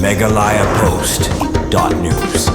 MeghalayaPost.news.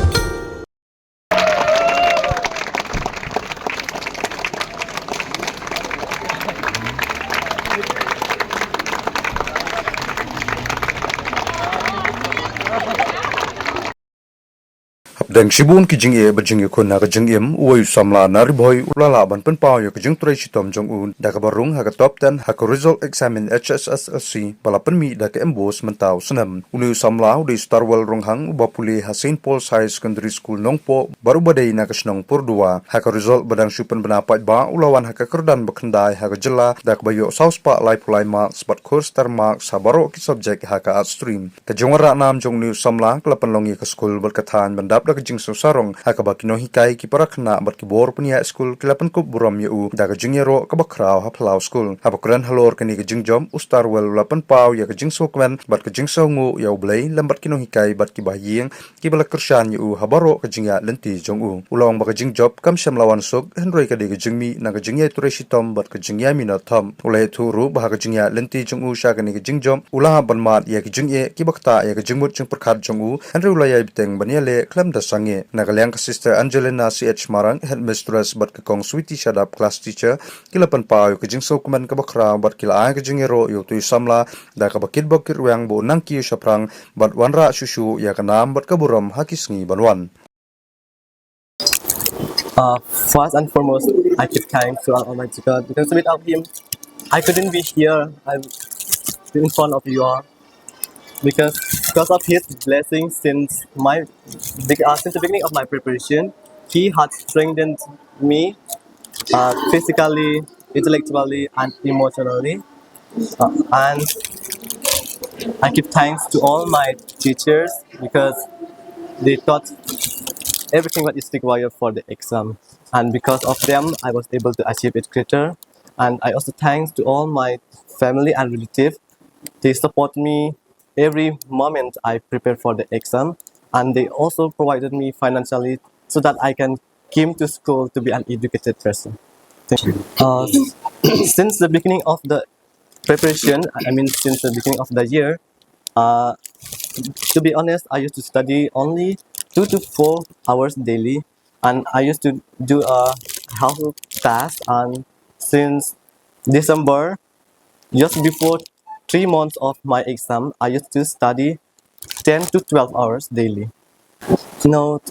Deng Shibun ki Jingeh ba Jingeh kun na ka Jingem uoi samla na ri Bhoi ulala ban pen pao yo ka Jing trai chitom jong un da ka Rung Haka top 10 haka result examine HSSLC balapan mi da ka embos mentau senam ulu samla di Stawell Ronghong bapuli ha St Paul's High Secondary School Nongpoh baru badai na ka Senong Purdua haka result badang syupen benapat ba ulawan haka kerdan bekendai haka jela da ka bayo saus pa lai pulai marks bat course tar marks sabaro ki subject haka art stream ka jongara nam jong new samla kelapan longi ka school berkatan bandap da jing so sarong haka bakino hikai ki parakna bat ki bor punya school kilapan kup buram yu da ka jingero ka bakrao ha plau school ha bakran halor kani ka jingjom ustarwel lapan pau ya ka jing so kwen bat ka jing so ngu ya blai lambat kino hikai bat ki bahyeng ki balak kershan yu habaro ka jingya lenti jong u ulong ba ka jingjob kam sham lawan sok henroi ka de ka jingmi na ka jingya tureshitom bat ka jingya mina thom ulai thuru ba ka jingya lenti jong u sha kani ka jingjom ulaha banmat ya ki jingye ki bakta ya ka jingmut jing prakhat jong u henroi ulai biteng baniale klam da sange nagalyang ka sister Angelina CH Marang headmistress bat ka kong sweetie shadap class teacher kilapan pao ka jingso kuman ka bakra bat kila ay ka jingero yo tu samla da ka bakit wang bo nang kiyo shaprang bat wanra shushu ya ka nam bat ka buram hakisngi banwan. First and foremost, I give thanks to Almighty God because without Him, I couldn't be here. I'm in front of you all because of His blessings since the beginning of my preparation, He had strengthened me physically, intellectually, and emotionally. And I give thanks to all my teachers because they taught everything that is required for the exam. And because of them, I was able to achieve it greater. And I also thanks to all my family and relatives. They support me every moment I prepare for the exam. And they also provided me financially so that I can come to school to be an educated person. Thank you. Since the beginning of the preparation, since the beginning of the year, to be honest, I used to study only 2 to 4 hours daily, and I used to do a household task. And since December, just before 3 months of my exam, I used to study 10 to 12 hours daily. No,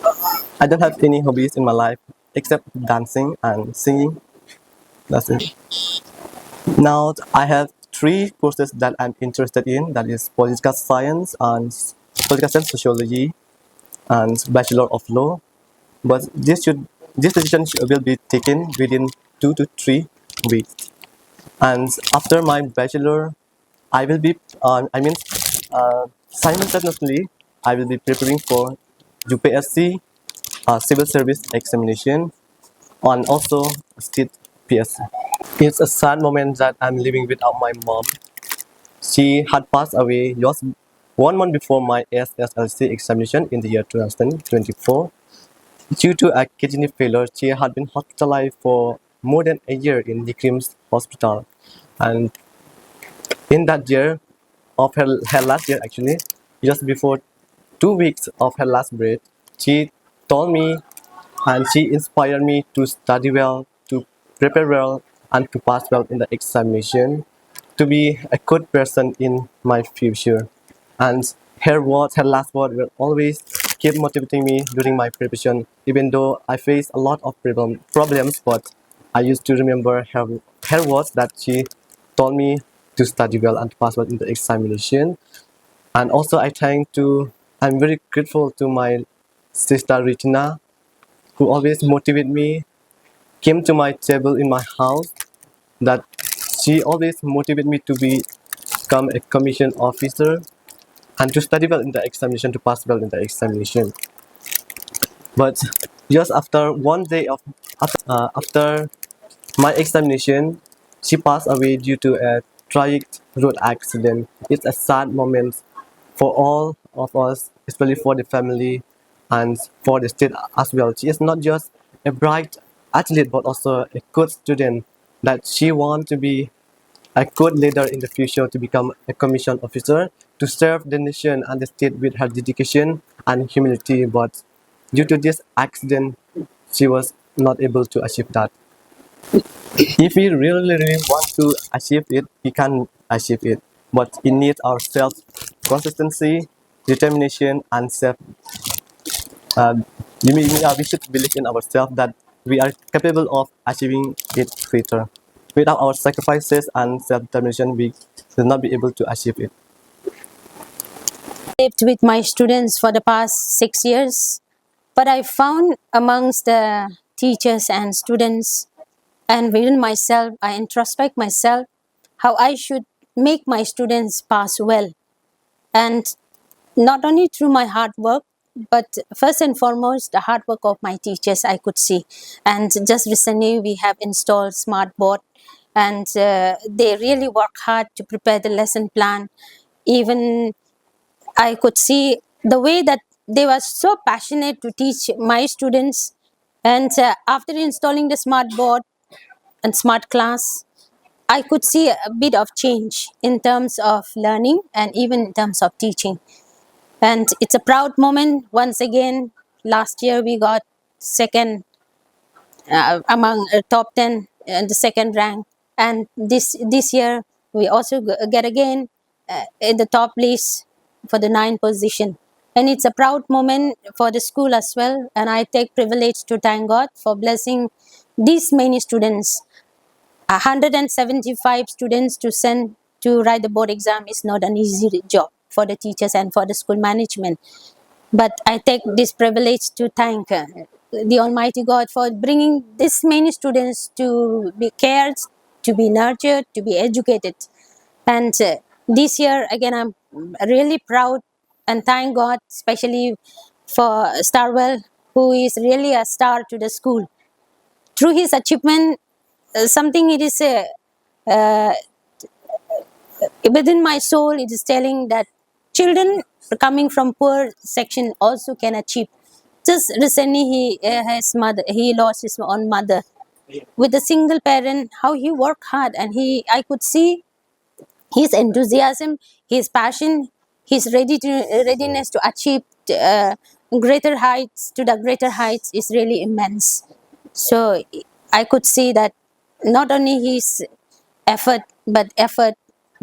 I don't have any hobbies in my life except dancing and singing. That's it. Now I have 3 courses that I'm interested in. That is political science and sociology and Bachelor of Law. But this decision will be taken within 2 to 3 weeks. And after my bachelor, I will be simultaneously I will be preparing for UPSC civil service examination and also state PSC. It's a sad moment that I'm living without my mom. She had passed away just 1 month before my HSSLC examination in the year 2024. Due to a kidney failure, she had been hospitalized for more than a year in the Nikrim's hospital. And in that year, of her last year actually, just before 2 weeks of her last breath, she told me and she inspired me to study well, to prepare well, and to pass well in the examination, to be a good person in my future. And her last word will always keep motivating me during my preparation, even though I face a lot of problems, but I used to remember her words that she told me to study well and to pass well in the examination. And also I'm very grateful to my sister Regina, who always motivate me, came to my table in my house, that she always motivated me to become a commission officer and to study well in the examination, to pass well in the examination. But just after one day after my examination, she passed away due to a tragic road accident. It's a sad moment for all of us, especially for the family and for the state as well. She is not just a bright athlete, but also a good student, that she wants to be a good leader in the future, to become a commission officer, to serve the nation and the state with her dedication and humility, but due to this accident, she was not able to achieve that. If we really want to achieve it, we can achieve it, but it needs our self consistency, determination, and self. We should believe in ourselves that we are capable of achieving it greater. Without our sacrifices and self-determination, we will not be able to achieve it. Lived with my students for the past 6 years, but I found amongst the teachers and students and within myself, I introspect myself how I should make my students pass well. And not only through my hard work, but first and foremost, the hard work of my teachers I could see. And just recently, we have installed smart board, and they really work hard to prepare the lesson plan. Even I could see the way that they were so passionate to teach my students. And after installing the smart board and smart class, I could see a bit of change in terms of learning and even in terms of teaching. And it's a proud moment. Once again, last year we got second among top 10 and the second rank. And this year we also get again in the top list for the 9th position. And it's a proud moment for the school as well. And I take privilege to thank God for blessing these many students. 175 students to send to write the board exam is not an easy job for the teachers and for the school management. But I take this privilege to thank the Almighty God for bringing this many students to be cared, to be nurtured, to be educated. And this year, again, I'm really proud and thank God, especially for Stawell, who is really a star to the school. Through his achievement, something it is within my soul, it is telling that children coming from poor section also can achieve. Just recently, he lost his own mother with a single parent. How he worked hard, and I could see his enthusiasm, his passion, his readiness to achieve greater heights. To the greater heights is really immense. So I could see that not only his effort, but effort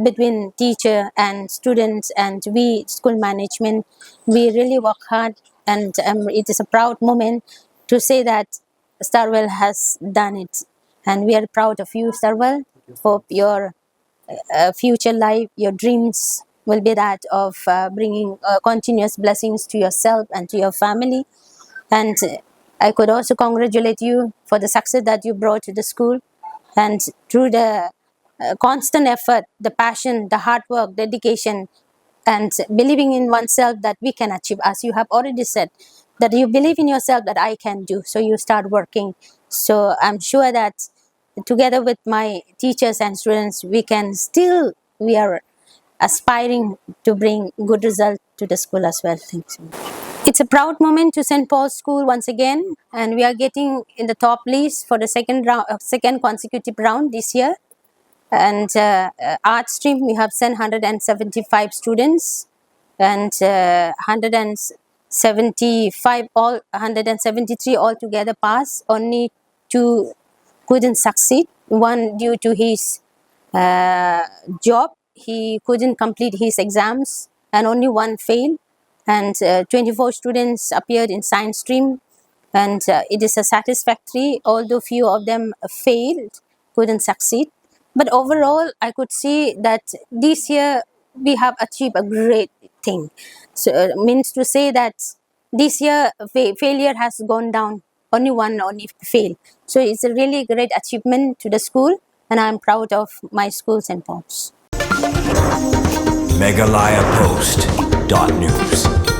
between teacher and students and we school management, we really work hard, and it is a proud moment to say that Stawell has done it, and we are proud of you, Stawell. Hope your future life, your dreams will be that of bringing continuous blessings to yourself and to your family. And I could also congratulate you for the success that you brought to the school, and through the constant effort, the passion, the hard work, dedication, and believing in oneself that we can achieve, as you have already said, that you believe in yourself that I can do, so you start working. So I'm sure that together with my teachers and students, we are aspiring to bring good result to the school as well. Thanks. It's a proud moment to St. Paul's School once again, and we are getting in the top list for the second consecutive round this year. And art stream, we have sent 175 students, and 173 altogether passed. Only 2 couldn't succeed. One due to his job, he couldn't complete his exams, and only one failed. And 24 students appeared in science stream, and it is a satisfactory, although few of them failed, couldn't succeed. But overall, I could see that this year we have achieved a great thing. So means to say that this year failure has gone down. Only failed. So it's a really great achievement to the school, and I'm proud of my school, St. Paul's. MeghalayaPost.news.